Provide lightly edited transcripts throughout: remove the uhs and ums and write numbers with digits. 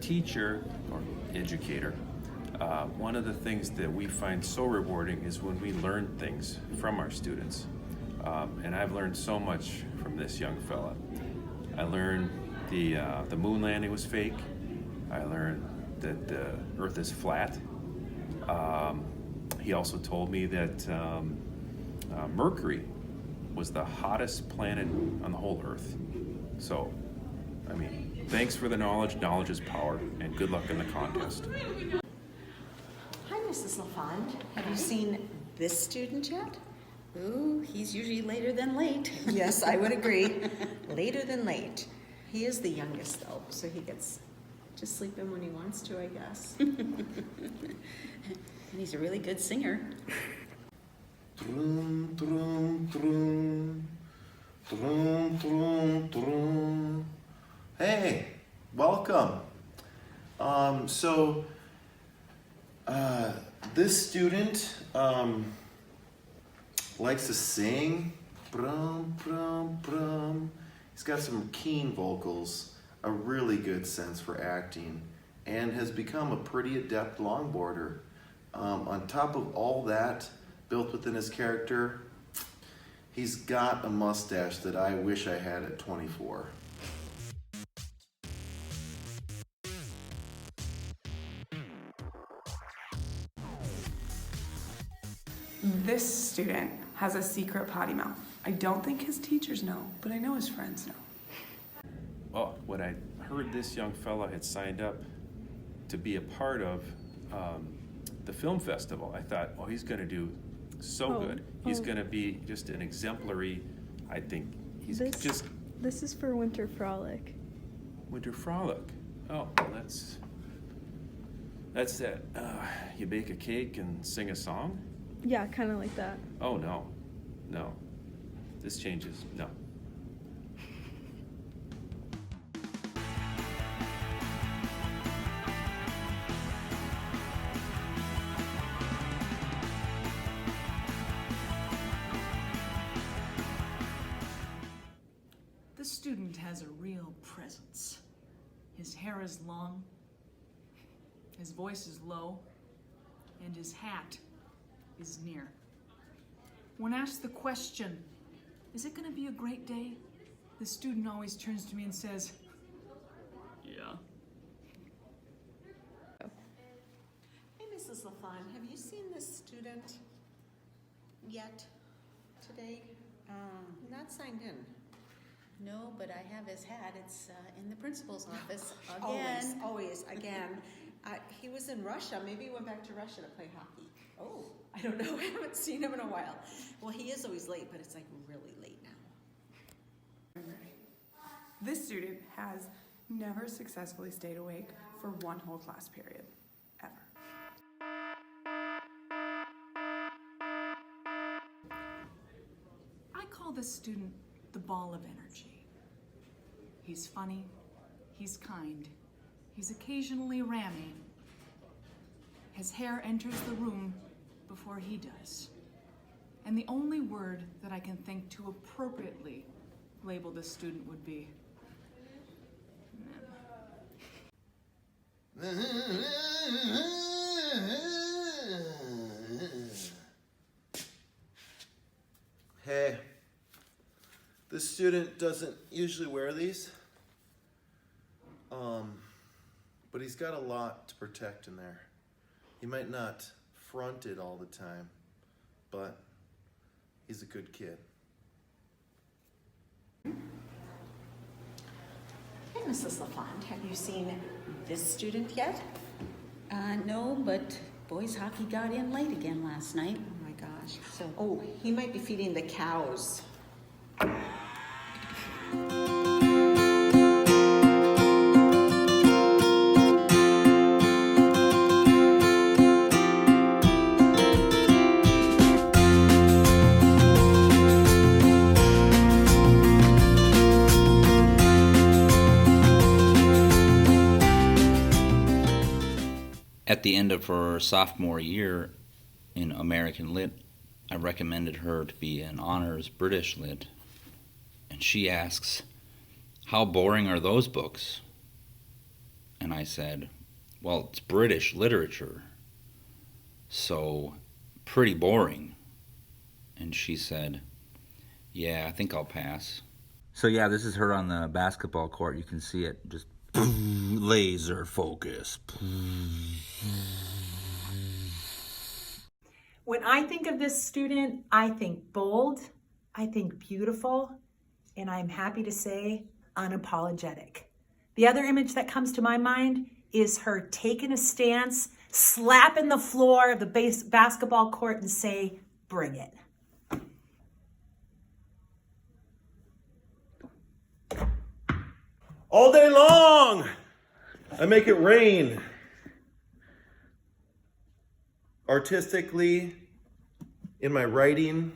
teacher or educator, one of the things that we find so rewarding is when we learn things from our students. And I've learned so much from this young fella. I learned the moon landing was fake. I learned that the Earth is flat. He also told me that Mercury was the hottest planet on the whole Earth. So, I mean, thanks for the knowledge. Knowledge is power, and good luck in the contest. Hi, Mrs. LaFond. Have you seen this student yet? Ooh, he's usually later than late. Yes, I would agree. Later than late. He is the youngest, though, so he gets to sleep in when he wants to, I guess. And he's a really good singer. Drum, drum, drum. Drum, drum, drum. Hey, welcome. This student likes to sing. Brum, brum, brum. He's got some keen vocals, a really good sense for acting, and has become a pretty adept longboarder. On top of all that built within his character, he's got a mustache that I wish I had at 24. This student has a secret potty mouth. I don't think his teachers know, but I know his friends know. Well, when I heard this young fella had signed up to be a part of the film festival, I thought, oh, he's going to do so good. He's going to be just an exemplary, I think. He's just... This is for Winter Frolic. Winter Frolic. Oh, well, that's that. You bake a cake and sing a song? Yeah, kind of like that. Oh, no. No. This changes. No. This student has a real presence. His hair is long, his voice is low, and his hat is near. When asked the question, is it going to be a great day? The student always turns to me and says, yeah. Hey, Mrs. LaFond, have you seen this student yet today? Not signed in. No, but I have his hat. It's in the principal's office again. Always, again. He was in Russia. Maybe he went back to Russia to play hockey. Oh, I don't know. I haven't seen him in a while. Well, he is always late, but it's like really late now. This student has never successfully stayed awake for one whole class period, ever. I call this student the ball of energy. He's funny, he's kind, he's occasionally ramming. His hair enters the room before he does. And the only word that I can think to appropriately label this student would be Hey, this student doesn't usually wear these, but he's got a lot to protect in there. He might not front it all the time, but he's a good kid. Hey, Mrs. LaFond, have you seen this student yet? No, but boys hockey got in late again last night. Oh my gosh. Oh, he might be feeding the cows. At the end of her sophomore year in American Lit, I recommended her to be an honors British Lit. And she asks, "How boring are those books?" And I said, well, it's British literature, so pretty boring. And she said, yeah, I think I'll pass. So yeah, this is her on the basketball court. You can see it just laser focus. When I think of this student, I think bold, I think beautiful, and I'm happy to say unapologetic. The other image that comes to my mind is her taking a stance, slapping the floor of the basketball court and say, bring it. All day long, I make it rain. Artistically, in my writing,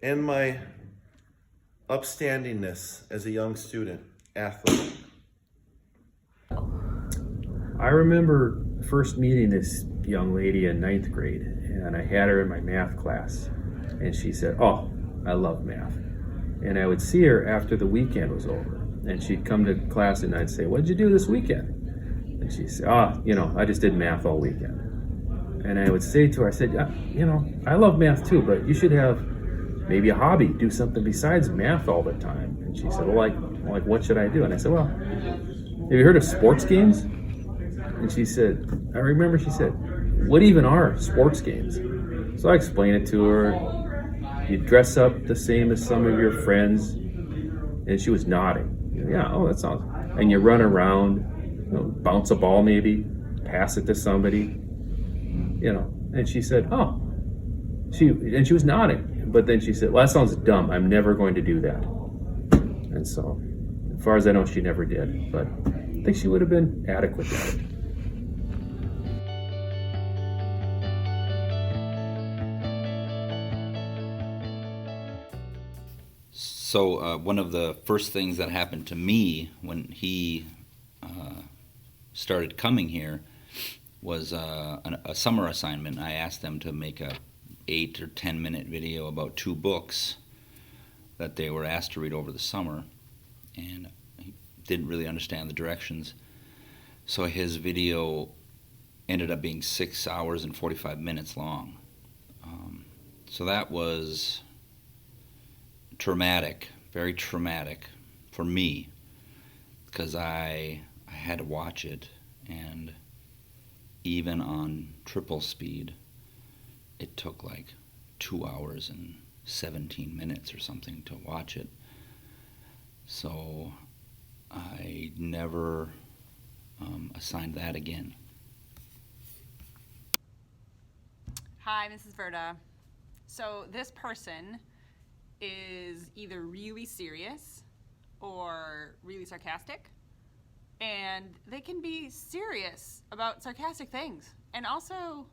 and my upstandingness as a young student, athlete. I remember first meeting this young lady in 9th grade, and I had her in my math class, and she said, oh, I love math. And I would see her after the weekend was over, and she'd come to class and I'd say, what'd you do this weekend? And she'd say, I just did math all weekend. And I would say to her, I said, I love math too, but you should have maybe a hobby, do something besides math all the time. And she said, well, like what should I do? And I said, well, have you heard of sports games? And she said, I remember she said, what even are sports games? So I explained it to her. You dress up the same as some of your friends. And she was nodding. Yeah, that sounds. And you run around, bounce a ball maybe, pass it to somebody, And she said, she was nodding. But then she said, well, that sounds dumb. I'm never going to do that. And so, as far as I know, she never did. But I think she would have been adequate at it. So one of the first things that happened to me when he started coming here was a summer assignment. I asked them to make a 8 or 10 minute video about 2 books that they were asked to read over the summer, and he didn't really understand the directions. So his video ended up being 6 hours and 45 minutes long. So that was traumatic, very traumatic for me, because I had to watch it, and even on triple speed, it took like 2 hours and 17 minutes or something to watch it. So I never assigned that again. Hi, Mrs. Verda. So this person is either really serious or really sarcastic, and they can be serious about sarcastic things and also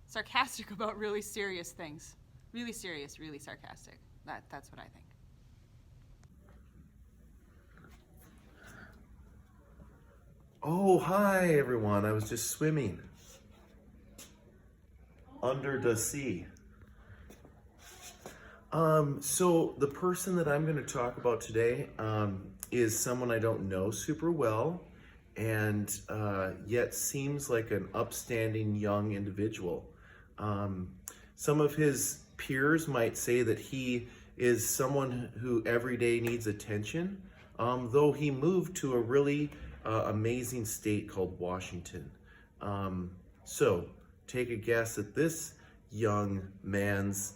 sarcastic about really serious things. Really serious, really sarcastic. That's what I think. Oh, hi everyone. I was just swimming under the sea. So the person that I'm going to talk about today is someone I don't know super well, and yet seems like an upstanding young individual. Some of his peers might say that he is someone who every day needs attention, though he moved to a really amazing state called Washington. So take a guess at this young man's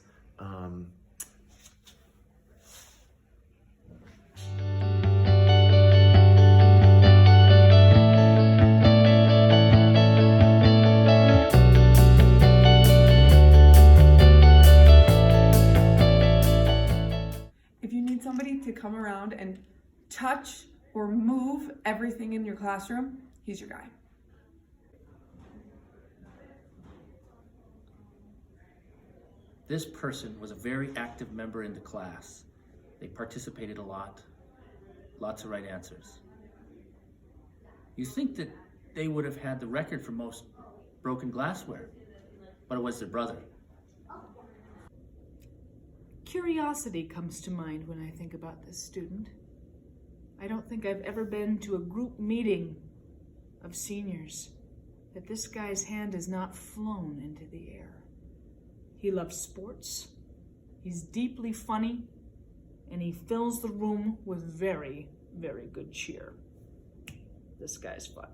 If you need somebody to come around and touch or move everything in your classroom, he's your guy. This person was a very active member in the class. They participated a lot, lots of right answers. You think that they would have had the record for most broken glassware, but it was their brother. Curiosity comes to mind when I think about this student. I don't think I've ever been to a group meeting of seniors that this guy's hand has not flown into the air. He loves sports, he's deeply funny, and he fills the room with very, very good cheer. This guy's fun.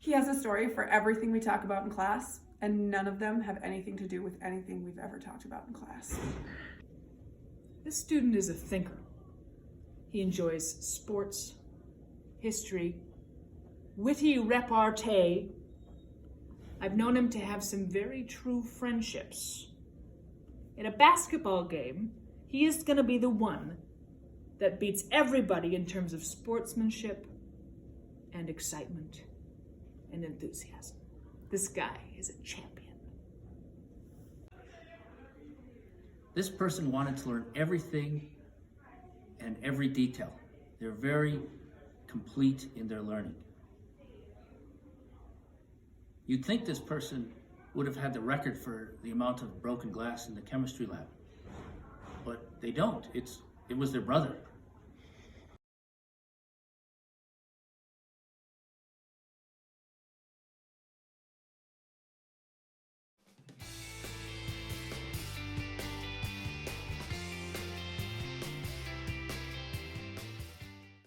He has a story for everything we talk about in class, and none of them have anything to do with anything we've ever talked about in class. This student is a thinker. He enjoys sports, history, witty repartee. I've known him to have some very true friendships. In a basketball game, he is going to be the one that beats everybody in terms of sportsmanship and excitement and enthusiasm. This guy is a champion. This person wanted to learn everything and every detail. They're very complete in their learning. You'd think this person would have had the record for the amount of broken glass in the chemistry lab, but they don't. It was their brother.